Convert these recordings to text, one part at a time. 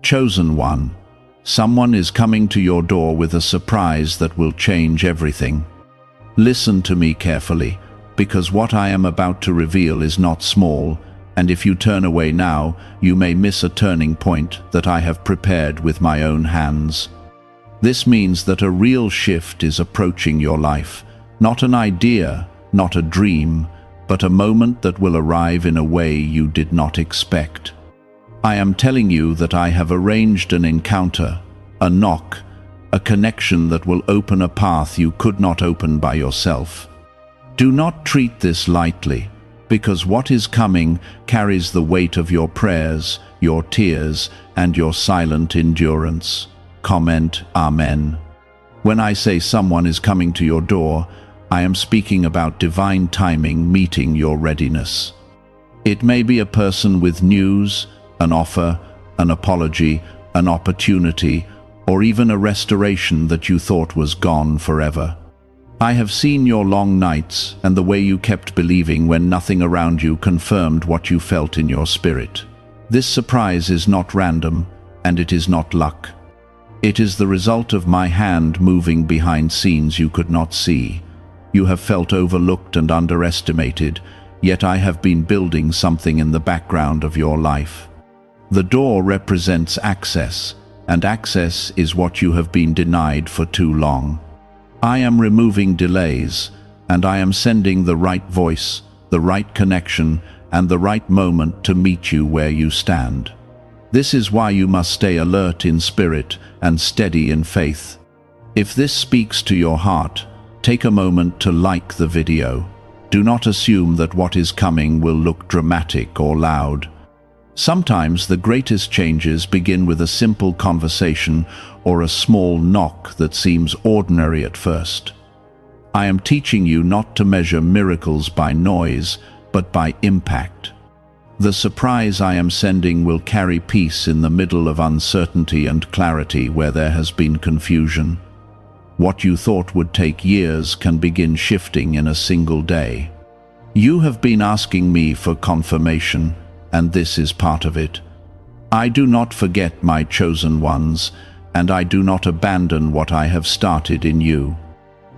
Chosen one, someone is coming to your door with a surprise that will change everything. Listen to me carefully, because what I am about to reveal is not small, and if you turn away now, you may miss a turning point that I have prepared with my own hands. This means that a real shift is approaching your life, not an idea, not a dream, but a moment that will arrive in a way you did not expect. I am telling you that I have arranged an encounter, a knock, a connection that will open a path you could not open by yourself. Do not treat this lightly, because what is coming carries the weight of your prayers, your tears, and your silent endurance. Comment, Amen. When I say someone is coming to your door, I am speaking about divine timing meeting your readiness. It may be a person with news, an offer, an apology, an opportunity, or even a restoration that you thought was gone forever. I have seen your long nights and the way you kept believing when nothing around you confirmed what you felt in your spirit. This surprise is not random, and it is not luck. It is the result of my hand moving behind scenes you could not see. You have felt overlooked and underestimated, yet I have been building something in the background of your life. The door represents access, and access is what you have been denied for too long. I am removing delays, and I am sending the right voice, the right connection, and the right moment to meet you where you stand. This is why you must stay alert in spirit and steady in faith. If this speaks to your heart, take a moment to like the video. Do not assume that what is coming will look dramatic or loud. Sometimes the greatest changes begin with a simple conversation or a small knock that seems ordinary at first. I am teaching you not to measure miracles by noise, but by impact. The surprise I am sending will carry peace in the middle of uncertainty and clarity where there has been confusion. What you thought would take years can begin shifting in a single day. You have been asking me for confirmation, and this is part of it. I do not forget my chosen ones, and I do not abandon what I have started in you.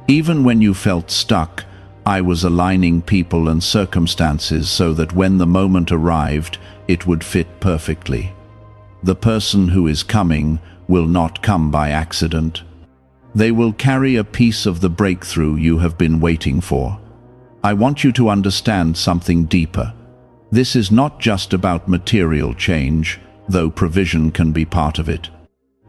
Even when you felt stuck, I was aligning people and circumstances so that when the moment arrived, it would fit perfectly. The person who is coming will not come by accident. They will carry a piece of the breakthrough you have been waiting for. I want you to understand something deeper. This is not just about material change, though provision can be part of it.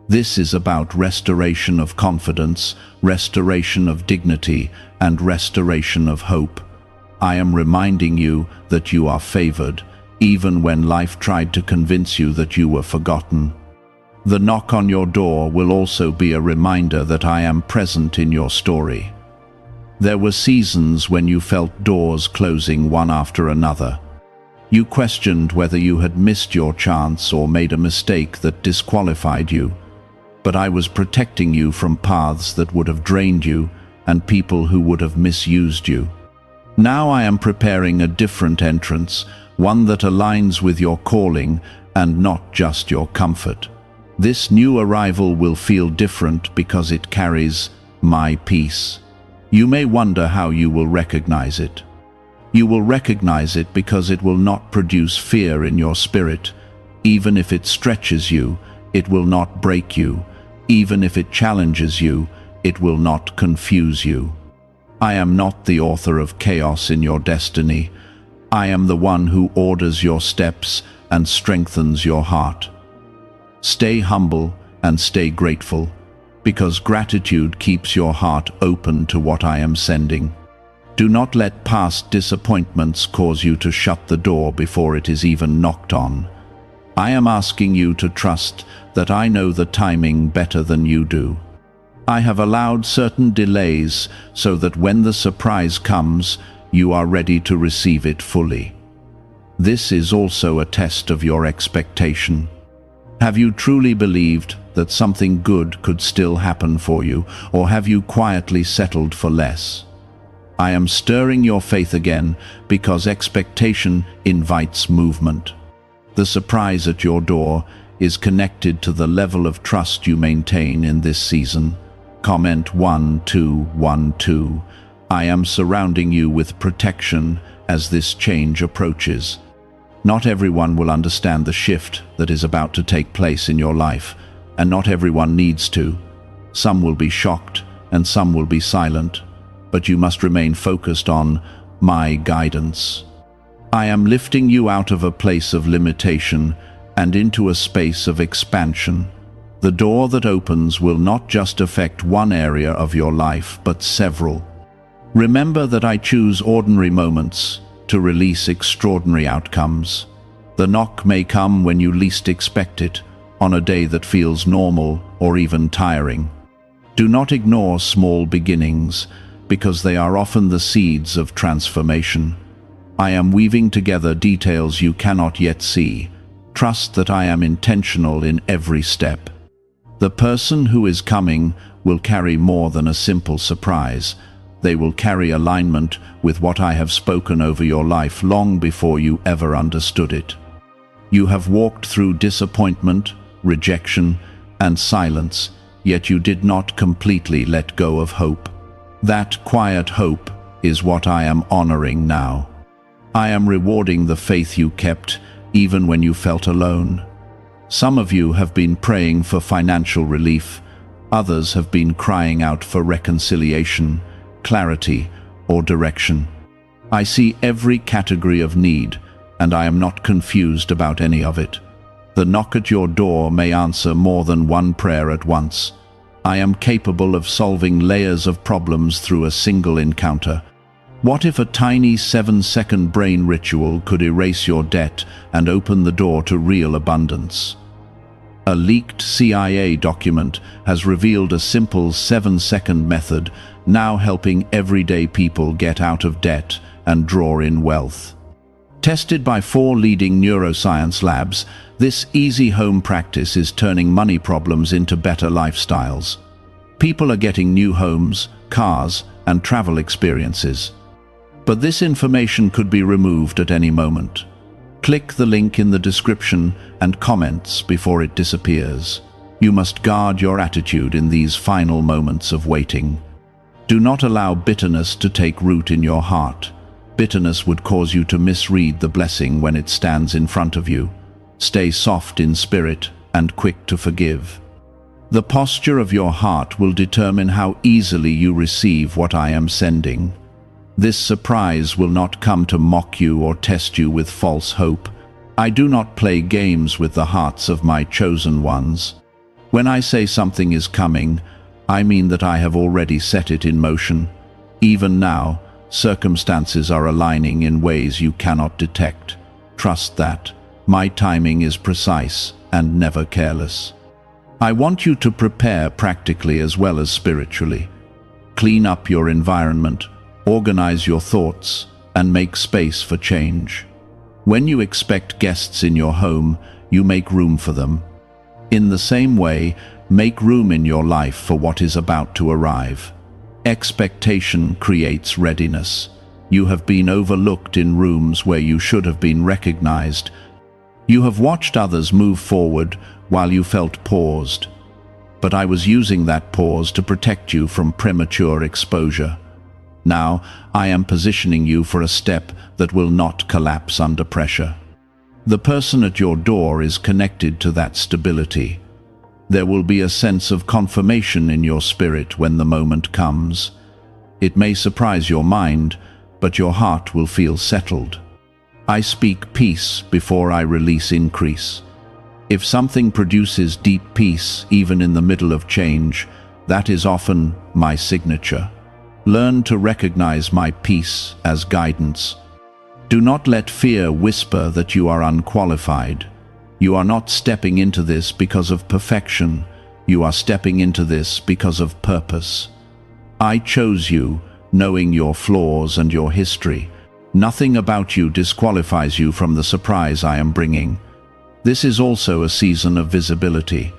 This is about restoration of confidence, restoration of dignity, and restoration of hope. I am reminding you that you are favored, even when life tried to convince you that you were forgotten. The knock on your door will also be a reminder that I am present in your story. There were seasons when you felt doors closing one after another. You questioned whether you had missed your chance or made a mistake that disqualified you. But I was protecting you from paths that would have drained you and people who would have misused you. Now I am preparing a different entrance, one that aligns with your calling and not just your comfort. This new arrival will feel different because it carries my peace. You may wonder how you will recognize it. You will recognize it because it will not produce fear in your spirit. Even if it stretches you, it will not break you. Even if it challenges you, it will not confuse you. I am not the author of chaos in your destiny. I am the one who orders your steps and strengthens your heart. Stay humble and stay grateful, because gratitude keeps your heart open to what I am sending. Do not let past disappointments cause you to shut the door before it is even knocked on. I am asking you to trust that I know the timing better than you do. I have allowed certain delays so that when the surprise comes, you are ready to receive it fully. This is also a test of your expectation. Have you truly believed that something good could still happen for you, or have you quietly settled for less? I am stirring your faith again because expectation invites movement. The surprise at your door is connected to the level of trust you maintain in this season. Comment 1212. I am surrounding you with protection as this change approaches. Not everyone will understand the shift that is about to take place in your life, and not everyone needs to. Some will be shocked, and some will be silent, but you must remain focused on my guidance. I am lifting you out of a place of limitation and into a space of expansion. The door that opens will not just affect one area of your life, but several. Remember that I choose ordinary moments to release extraordinary outcomes. The knock may come when you least expect it, on a day that feels normal or even tiring. Do not ignore small beginnings, because they are often the seeds of transformation. I am weaving together details you cannot yet see. Trust that I am intentional in every step. The person who is coming will carry more than a simple surprise. They will carry alignment with what I have spoken over your life long before you ever understood it. You have walked through disappointment, rejection, and silence, yet you did not completely let go of hope. That quiet hope is what I am honoring now. I am rewarding the faith you kept even when you felt alone. Some of you have been praying for financial relief. Others have been crying out for reconciliation, clarity, or direction. I see every category of need, and I am not confused about any of it. The knock at your door may answer more than one prayer at once. I am capable of solving layers of problems through a single encounter. What if a tiny 7-second brain ritual could erase your debt and open the door to real abundance? A leaked CIA document has revealed a simple 7-second method, now helping everyday people get out of debt and draw in wealth. Tested by 4 leading neuroscience labs, this easy home practice is turning money problems into better lifestyles. People are getting new homes, cars, and travel experiences. But this information could be removed at any moment. Click the link in the description and comments before it disappears. You must guard your attitude in these final moments of waiting. Do not allow bitterness to take root in your heart. Bitterness would cause you to misread the blessing when it stands in front of you. Stay soft in spirit and quick to forgive. The posture of your heart will determine how easily you receive what I am sending. This surprise will not come to mock you or test you with false hope. I do not play games with the hearts of my chosen ones. When I say something is coming, I mean that I have already set it in motion. Even now, circumstances are aligning in ways you cannot detect. Trust that. My timing is precise and never careless. I want you to prepare practically as well as spiritually. Clean up your environment, organize your thoughts, and make space for change. When you expect guests in your home, you make room for them. In the same way, make room in your life for what is about to arrive. Expectation creates readiness. You have been overlooked in rooms where you should have been recognized. You have watched others move forward while you felt paused. But I was using that pause to protect you from premature exposure. Now, I am positioning you for a step that will not collapse under pressure. The person at your door is connected to that stability. There will be a sense of confirmation in your spirit when the moment comes. It may surprise your mind, but your heart will feel settled. I speak peace before I release increase. If something produces deep peace, even in the middle of change, that is often my signature. Learn to recognize my peace as guidance. Do not let fear whisper that you are unqualified. You are not stepping into this because of perfection. You are stepping into this because of purpose. I chose you, knowing your flaws and your history. Nothing about you disqualifies you from the surprise I am bringing. This is also a season of visibility.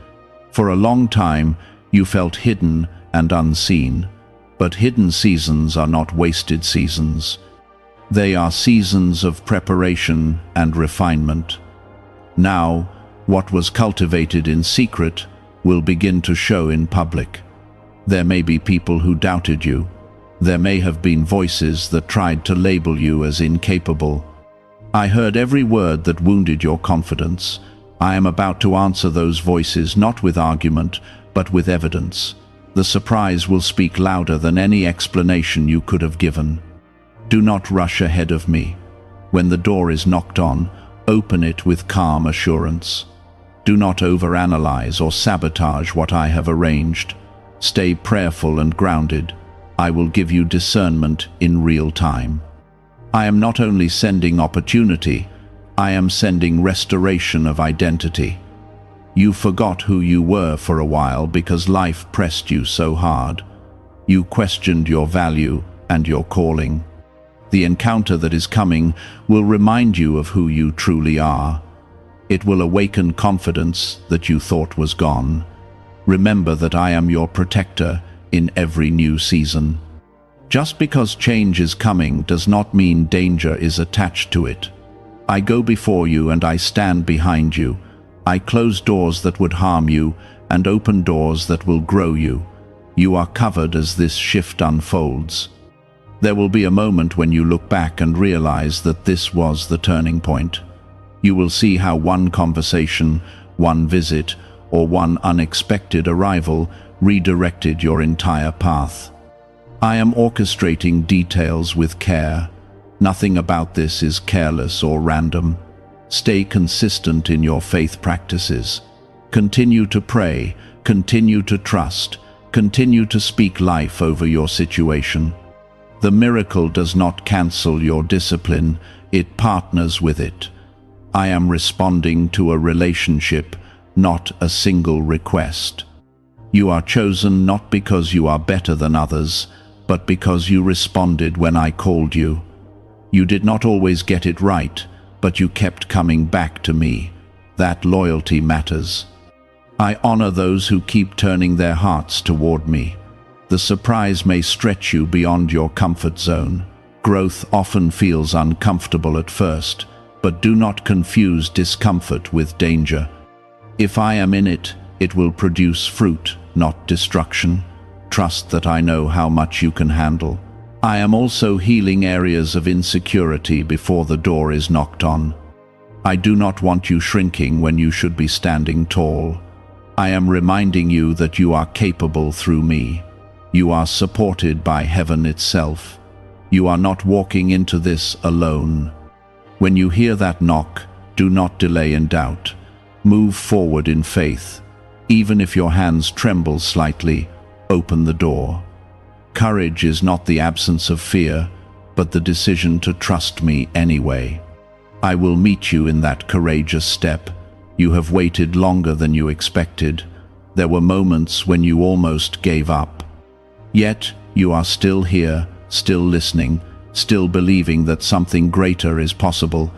For a long time, you felt hidden and unseen. But hidden seasons are not wasted seasons. They are seasons of preparation and refinement. Now, What was cultivated in secret will begin to show in public. There may be people who doubted you. There may have been voices that tried to label you as incapable. I heard every word that wounded your confidence. I am about to answer those voices not with argument, but with evidence. The surprise will speak louder than any explanation you could have given. Do not rush ahead of me. When the door is knocked on, open it with calm assurance. Do not overanalyze or sabotage what I have arranged. Stay prayerful and grounded. I will give you discernment in real time. I am not only sending opportunity, I am sending restoration of identity. You forgot who you were for a while because life pressed you so hard. You questioned your value and your calling. The encounter that is coming will remind you of who you truly are. It will awaken confidence that you thought was gone. Remember that I am your protector in every new season. Just because change is coming does not mean danger is attached to it. I go before you and I stand behind you. I close doors that would harm you and open doors that will grow you. You are covered as this shift unfolds. There will be a moment when you look back and realize that this was the turning point. You will see how one conversation, one visit, or one unexpected arrival redirected your entire path. I am orchestrating details with care. Nothing about this is careless or random. Stay consistent in your faith practices. Continue to pray, continue to trust, continue to speak life over your situation. The miracle does not cancel your discipline, it partners with it. I am responding to a relationship, not a single request. You are chosen not because you are better than others, but because you responded when I called you. You did not always get it right, but you kept coming back to me. That loyalty matters. I honor those who keep turning their hearts toward me. The surprise may stretch you beyond your comfort zone. Growth often feels uncomfortable at first, but do not confuse discomfort with danger. If I am in it, it will produce fruit, not destruction. Trust that I know how much you can handle. I am also healing areas of insecurity before the door is knocked on. I do not want you shrinking when you should be standing tall. I am reminding you that you are capable through me. You are supported by heaven itself. You are not walking into this alone. When you hear that knock, do not delay in doubt. Move forward in faith. Even if your hands tremble slightly, open the door. Courage is not the absence of fear, but the decision to trust me anyway. I will meet you in that courageous step. You have waited longer than you expected. There were moments when you almost gave up. Yet, you are still here, still listening, still believing that something greater is possible,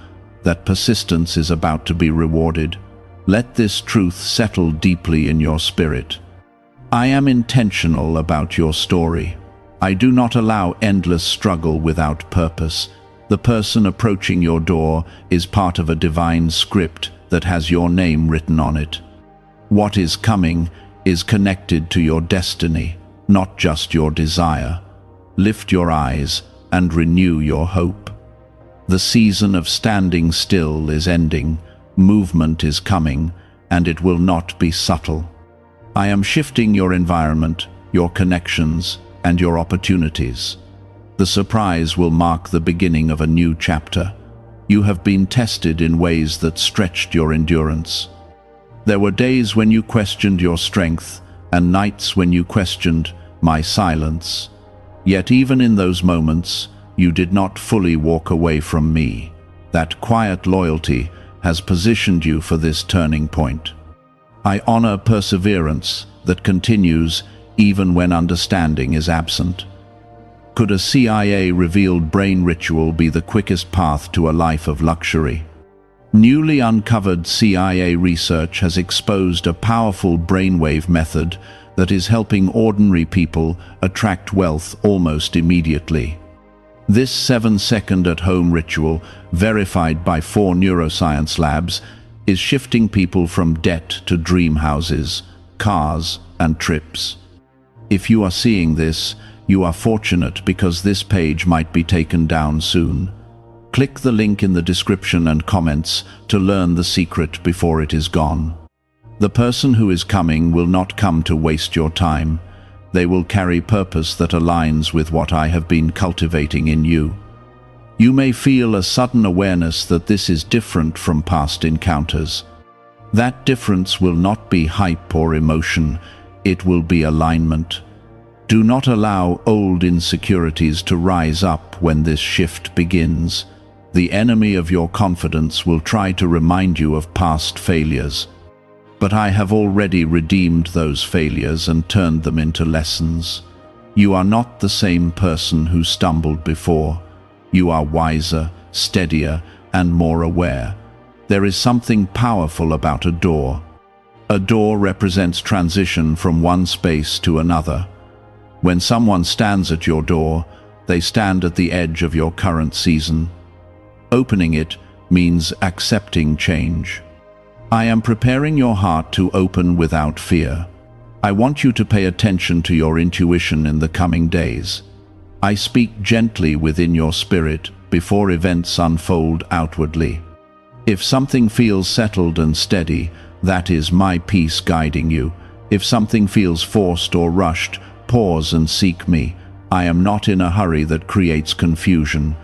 that persistence is about to be rewarded. Let this truth settle deeply in your spirit. I am intentional about your story. I do not allow endless struggle without purpose. The person approaching your door is part of a divine script that has your name written on it. What is coming is connected to your destiny, not just your desire. Lift your eyes and renew your hope. The season of standing still is ending, movement is coming, and it will not be subtle. I am shifting your environment, your connections, and your opportunities. The surprise will mark the beginning of a new chapter. You have been tested in ways that stretched your endurance. There were days when you questioned your strength, and nights when you questioned my silence. Yet even in those moments, you did not fully walk away from me. That quiet loyalty has positioned you for this turning point. I honor perseverance that continues even when understanding is absent. Could a CIA-revealed brain ritual be the quickest path to a life of luxury? Newly uncovered CIA research has exposed a powerful brainwave method that is helping ordinary people attract wealth almost immediately. This 7-second at-home ritual, verified by 4 neuroscience labs, is shifting people from debt to dream houses, cars, and trips. If you are seeing this, you are fortunate because this page might be taken down soon. Click the link in the description and comments to learn the secret before it is gone. The person who is coming will not come to waste your time. They will carry purpose that aligns with what I have been cultivating in you. You may feel a sudden awareness that this is different from past encounters. That difference will not be hype or emotion, it will be alignment. Do not allow old insecurities to rise up when this shift begins. The enemy of your confidence will try to remind you of past failures. But I have already redeemed those failures and turned them into lessons. You are not the same person who stumbled before. You are wiser, steadier, and more aware. There is something powerful about a door. A door represents transition from one space to another. When someone stands at your door, they stand at the edge of your current season. Opening it means accepting change. I am preparing your heart to open without fear. I want you to pay attention to your intuition in the coming days. I speak gently within your spirit before events unfold outwardly. If something feels settled and steady, that is my peace guiding you. If something feels forced or rushed, pause and seek me. I am not in a hurry that creates confusion.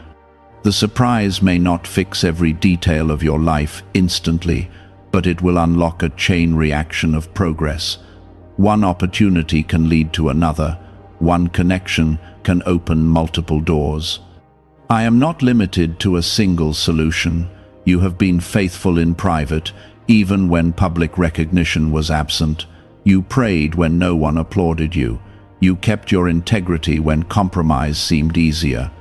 The surprise may not fix every detail of your life instantly, but it will unlock a chain reaction of progress. One opportunity can lead to another. One connection can open multiple doors. I am not limited to a single solution. You have been faithful in private, even when public recognition was absent. You prayed when no one applauded you. You kept your integrity when compromise seemed easier.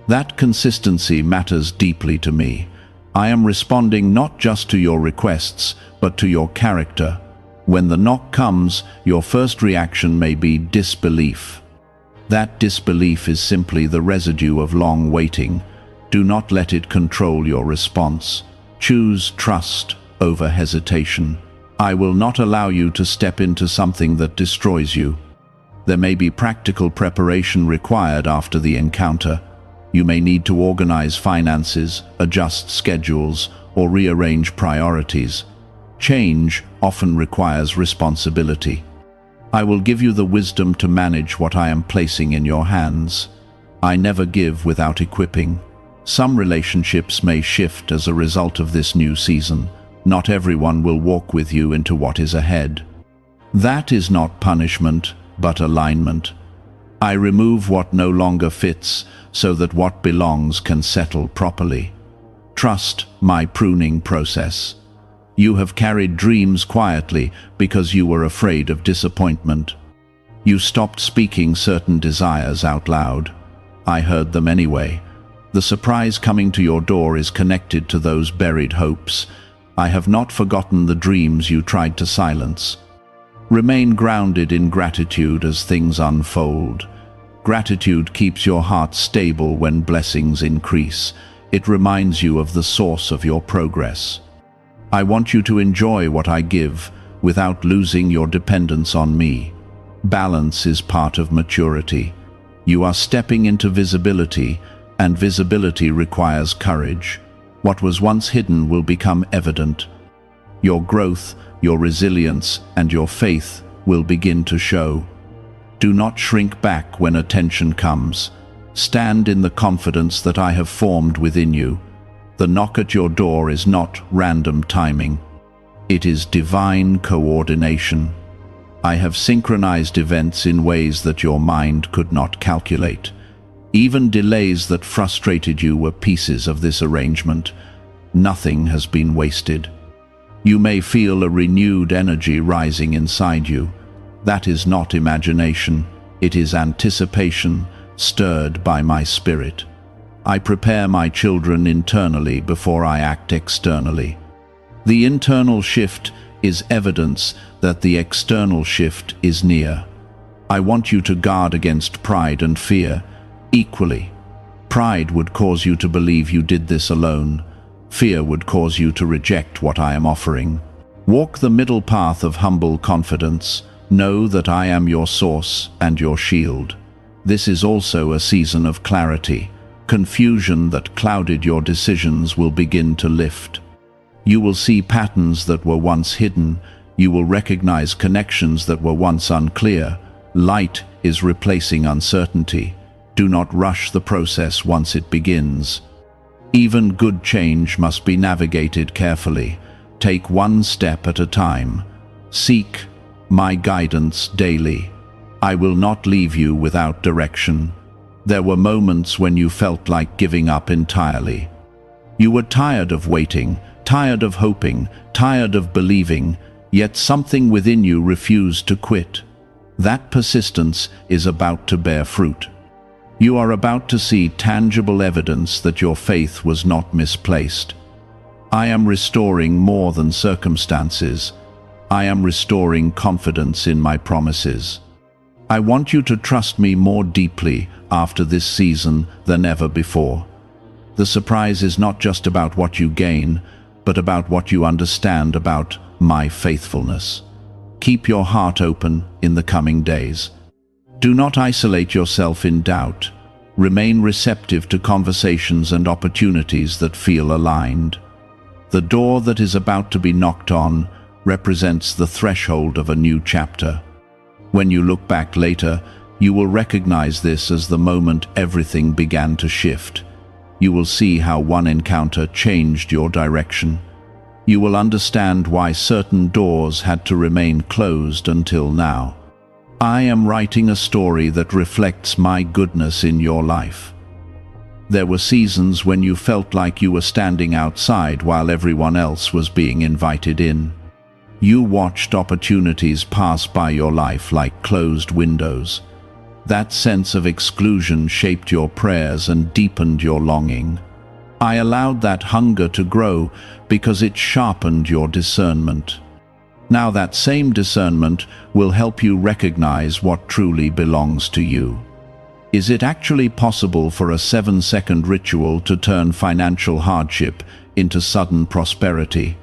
That consistency matters deeply to me. I am responding not just to your requests, but to your character. When the knock comes, your first reaction may be disbelief. That disbelief is simply the residue of long waiting. Do not let it control your response. Choose trust over hesitation. I will not allow you to step into something that destroys you. There may be practical preparation required after the encounter. You may need to organize finances, adjust schedules, or rearrange priorities. Change often requires responsibility. I will give you the wisdom to manage what I am placing in your hands. I never give without equipping. Some relationships may shift as a result of this new season. Not everyone will walk with you into what is ahead. That is not punishment, but alignment. I remove what no longer fits so that what belongs can settle properly. Trust my pruning process. You have carried dreams quietly because you were afraid of disappointment. You stopped speaking certain desires out loud. I heard them anyway. The surprise coming to your door is connected to those buried hopes. I have not forgotten the dreams you tried to silence. Remain grounded in gratitude as things unfold. Gratitude keeps your heart stable when blessings increase. It reminds you of the source of your progress. I want you to enjoy what I give without losing your dependence on me. Balance is part of maturity. You are stepping into visibility, and visibility requires courage. What was once hidden will become evident. Your growth, your resilience, and your faith will begin to show. Do not shrink back when attention comes. Stand in the confidence that I have formed within you. The knock at your door is not random timing. It is divine coordination. I have synchronized events in ways that your mind could not calculate. Even delays that frustrated you were pieces of this arrangement. Nothing has been wasted. You may feel a renewed energy rising inside you. That is not imagination. It is anticipation, stirred by my spirit. I prepare my children internally before I act externally. The internal shift is evidence that the external shift is near. I want you to guard against pride and fear equally. Pride would cause you to believe you did this alone. Fear would cause you to reject what I am offering. Walk the middle path of humble confidence. Know that I am your source and your shield. This is also a season of clarity. Confusion that clouded your decisions will begin to lift. You will see patterns that were once hidden. You will recognize connections that were once unclear. Light is replacing uncertainty. Do not rush the process once it begins. Even good change must be navigated carefully. Take one step at a time. Seek my guidance daily. I will not leave you without direction. There were moments when you felt like giving up entirely. You were tired of waiting, tired of hoping, tired of believing, yet something within you refused to quit. That persistence is about to bear fruit. You are about to see tangible evidence that your faith was not misplaced. I am restoring more than circumstances. I am restoring confidence in my promises. I want you to trust me more deeply after this season than ever before. The surprise is not just about what you gain, but about what you understand about my faithfulness. Keep your heart open in the coming days. Do not isolate yourself in doubt. Remain receptive to conversations and opportunities that feel aligned. The door that is about to be knocked on represents the threshold of a new chapter. When you look back later, you will recognize this as the moment everything began to shift. You will see how one encounter changed your direction. You will understand why certain doors had to remain closed until now. I am writing a story that reflects my goodness in your life. There were seasons when you felt like you were standing outside while everyone else was being invited in. You watched opportunities pass by your life like closed windows. That sense of exclusion shaped your prayers and deepened your longing. I allowed that hunger to grow because it sharpened your discernment. Now that same discernment will help you recognize what truly belongs to you. Is it actually possible for a 7-second ritual to turn financial hardship into sudden prosperity?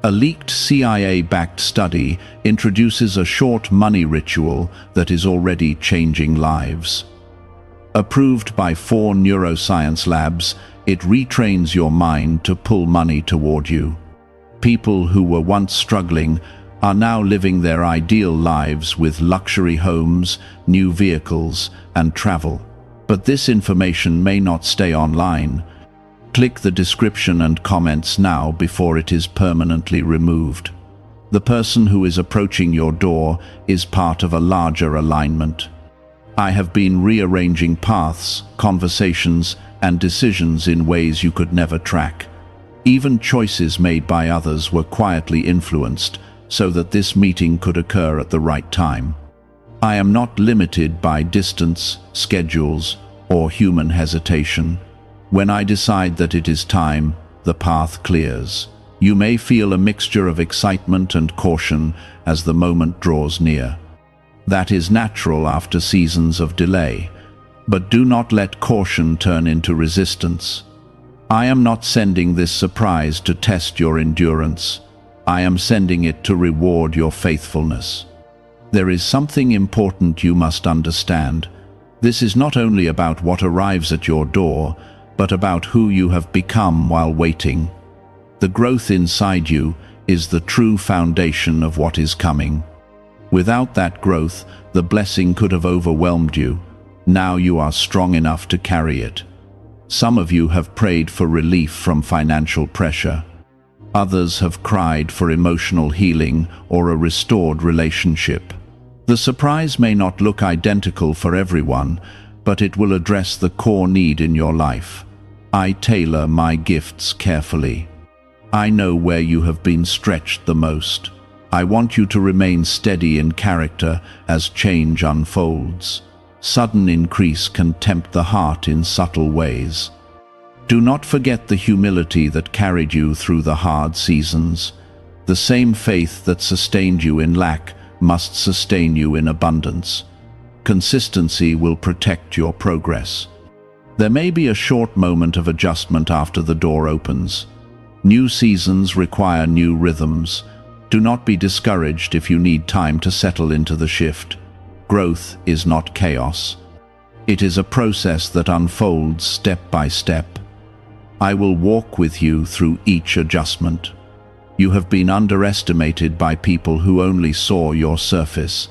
A leaked CIA-backed study introduces a short money ritual that is already changing lives. Approved by 4 neuroscience labs, it retrains your mind to pull money toward you. People who were once struggling are now living their ideal lives with luxury homes, new vehicles, and travel. But this information may not stay online. Click the description and comments now before it is permanently removed. The person who is approaching your door is part of a larger alignment. I have been rearranging paths, conversations, and decisions in ways you could never track. Even choices made by others were quietly influenced so that this meeting could occur at the right time. I am not limited by distance, schedules, or human hesitation. When I decide that it is time, the path clears. You may feel a mixture of excitement and caution as the moment draws near. That is natural after seasons of delay, but do not let caution turn into resistance. I am not sending this surprise to test your endurance. I am sending it to reward your faithfulness. There is something important you must understand. This is not only about what arrives at your door, but about who you have become while waiting. The growth inside you is the true foundation of what is coming. Without that growth, the blessing could have overwhelmed you. Now you are strong enough to carry it. Some of you have prayed for relief from financial pressure. Others have cried for emotional healing or a restored relationship. The surprise may not look identical for everyone, but it will address the core need in your life. I tailor my gifts carefully. I know where you have been stretched the most. I want you to remain steady in character as change unfolds. Sudden increase can tempt the heart in subtle ways. Do not forget the humility that carried you through the hard seasons. The same faith that sustained you in lack must sustain you in abundance. Consistency will protect your progress. There may be a short moment of adjustment after the door opens. New seasons require new rhythms. Do not be discouraged if you need time to settle into the shift. Growth is not chaos. It is a process that unfolds step by step. I will walk with you through each adjustment. You have been underestimated by people who only saw your surface.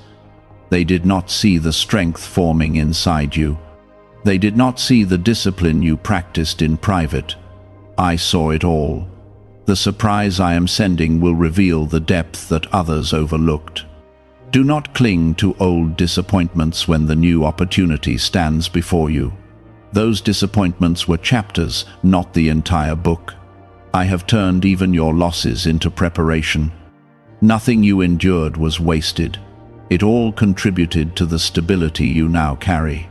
They did not see the strength forming inside you. They did not see the discipline you practiced in private. I saw it all. The surprise I am sending will reveal the depth that others overlooked. Do not cling to old disappointments when the new opportunity stands before you. Those disappointments were chapters, not the entire book. I have turned even your losses into preparation. Nothing you endured was wasted. It all contributed to the stability you now carry.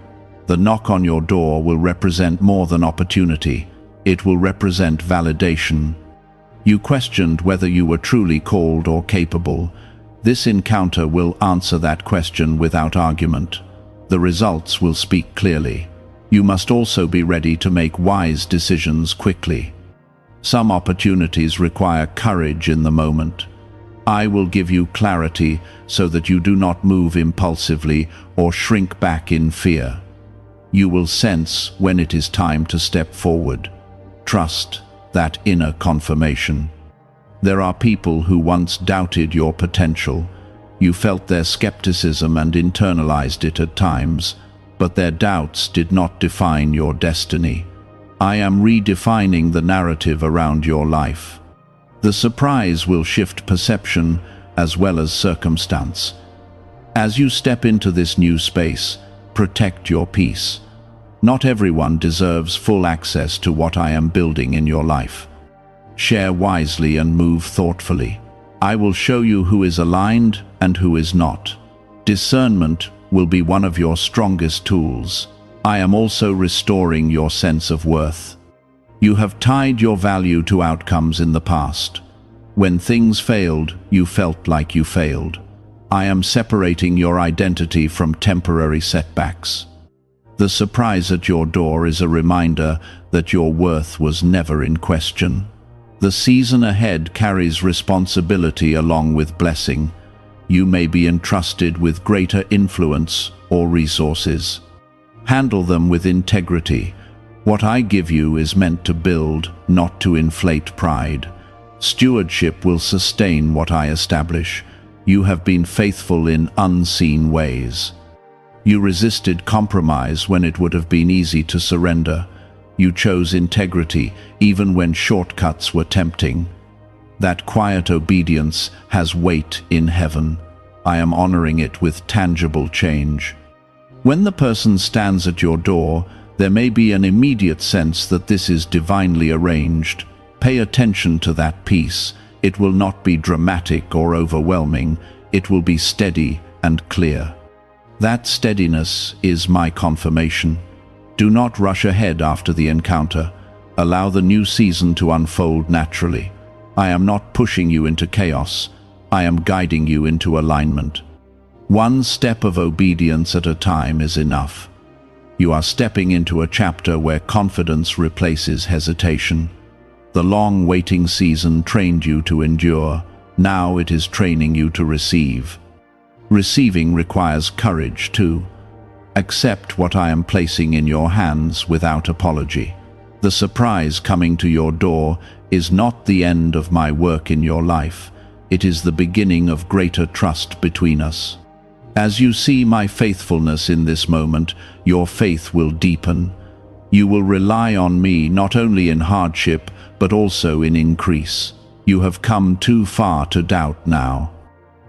The knock on your door will represent more than opportunity. It will represent validation. You questioned whether you were truly called or capable. This encounter will answer that question without argument. The results will speak clearly. You must also be ready to make wise decisions quickly. Some opportunities require courage in the moment. I will give you clarity so that you do not move impulsively or shrink back in fear. You will sense when it is time to step forward. Trust that inner confirmation. There are people who once doubted your potential. You felt their skepticism and internalized it at times, but their doubts did not define your destiny. I am redefining the narrative around your life. The surprise will shift perception as well as circumstance. As you step into this new space, protect your peace. Not everyone deserves full access to what I am building in your life. Share wisely and move thoughtfully. I will show you who is aligned and who is not. Discernment will be one of your strongest tools. I am also restoring your sense of worth. You have tied your value to outcomes in the past. When things failed, you felt like you failed. I am separating your identity from temporary setbacks. The surprise at your door is a reminder that your worth was never in question. The season ahead carries responsibility along with blessing. You may be entrusted with greater influence or resources. Handle them with integrity. What I give you is meant to build, not to inflate pride. Stewardship will sustain what I establish. You have been faithful in unseen ways. You resisted compromise when it would have been easy to surrender. You chose integrity even when shortcuts were tempting. That quiet obedience has weight in heaven. I am honoring it with tangible change. When the person stands at your door, there may be an immediate sense that this is divinely arranged. Pay attention to that peace. It will not be dramatic or overwhelming. It will be steady and clear. That steadiness is my confirmation. Do not rush ahead after the encounter. Allow the new season to unfold naturally. I am not pushing you into chaos. I am guiding you into alignment. One step of obedience at a time is enough. You are stepping into a chapter where confidence replaces hesitation. The long waiting season trained you to endure. Now it is training you to receive. Receiving requires courage too. Accept what I am placing in your hands without apology. The surprise coming to your door is not the end of my work in your life. It is the beginning of greater trust between us. As you see my faithfulness in this moment, your faith will deepen. You will rely on me not only in hardship, but also in increase. You have come too far to doubt now.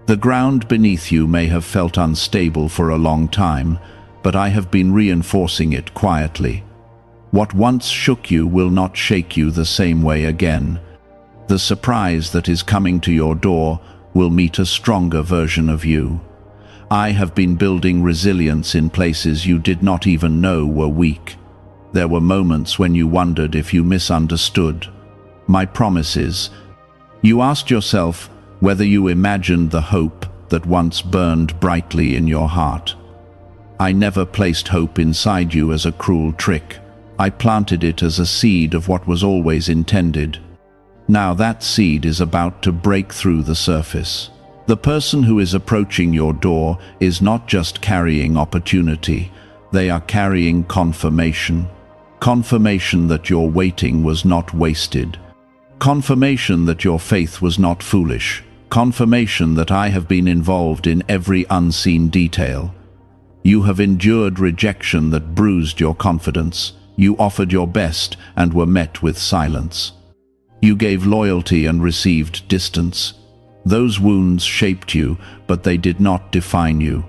The ground beneath you may have felt unstable for a long time, but I have been reinforcing it quietly. What once shook you will not shake you the same way again. The surprise that is coming to your door will meet a stronger version of you. I have been building resilience in places you did not even know were weak. There were moments when you wondered if you misunderstood my promises. You asked yourself whether you imagined the hope that once burned brightly in your heart. I never placed hope inside you as a cruel trick. I planted it as a seed of what was always intended. Now that seed is about to break through the surface. The person who is approaching your door is not just carrying opportunity, they are carrying confirmation. Confirmation that your waiting was not wasted. Confirmation that your faith was not foolish. Confirmation that I have been involved in every unseen detail. You have endured rejection that bruised your confidence. You offered your best and were met with silence. You gave loyalty and received distance. Those wounds shaped you, but they did not define you.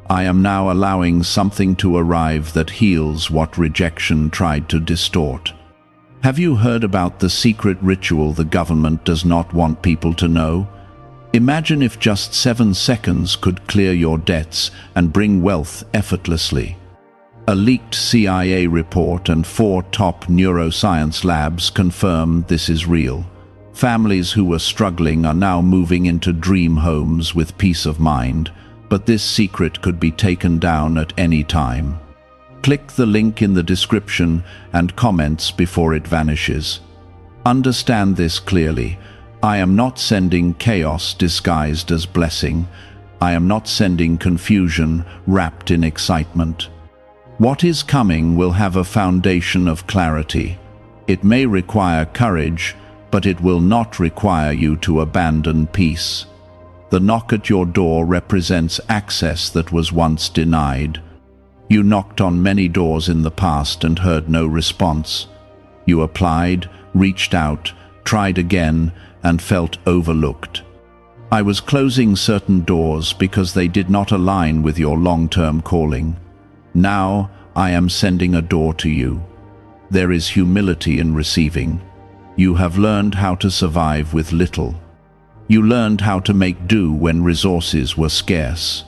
I am now allowing something to arrive that heals what rejection tried to distort. Have you heard about the secret ritual the government does not want people to know? Imagine if just 7 seconds could clear your debts and bring wealth effortlessly. A leaked CIA report and 4 top neuroscience labs confirm this is real. Families who were struggling are now moving into dream homes with peace of mind, but this secret could be taken down at any time. Click the link in the description and comments before it vanishes. Understand this clearly. I am not sending chaos disguised as blessing. I am not sending confusion wrapped in excitement. What is coming will have a foundation of clarity. It may require courage, but it will not require you to abandon peace. The knock at your door represents access that was once denied. You knocked on many doors in the past and heard no response. You applied, reached out, tried again, and felt overlooked. I was closing certain doors because they did not align with your long-term calling. Now I am sending a door to you. There is humility in receiving. You have learned how to survive with little. You learned how to make do when resources were scarce.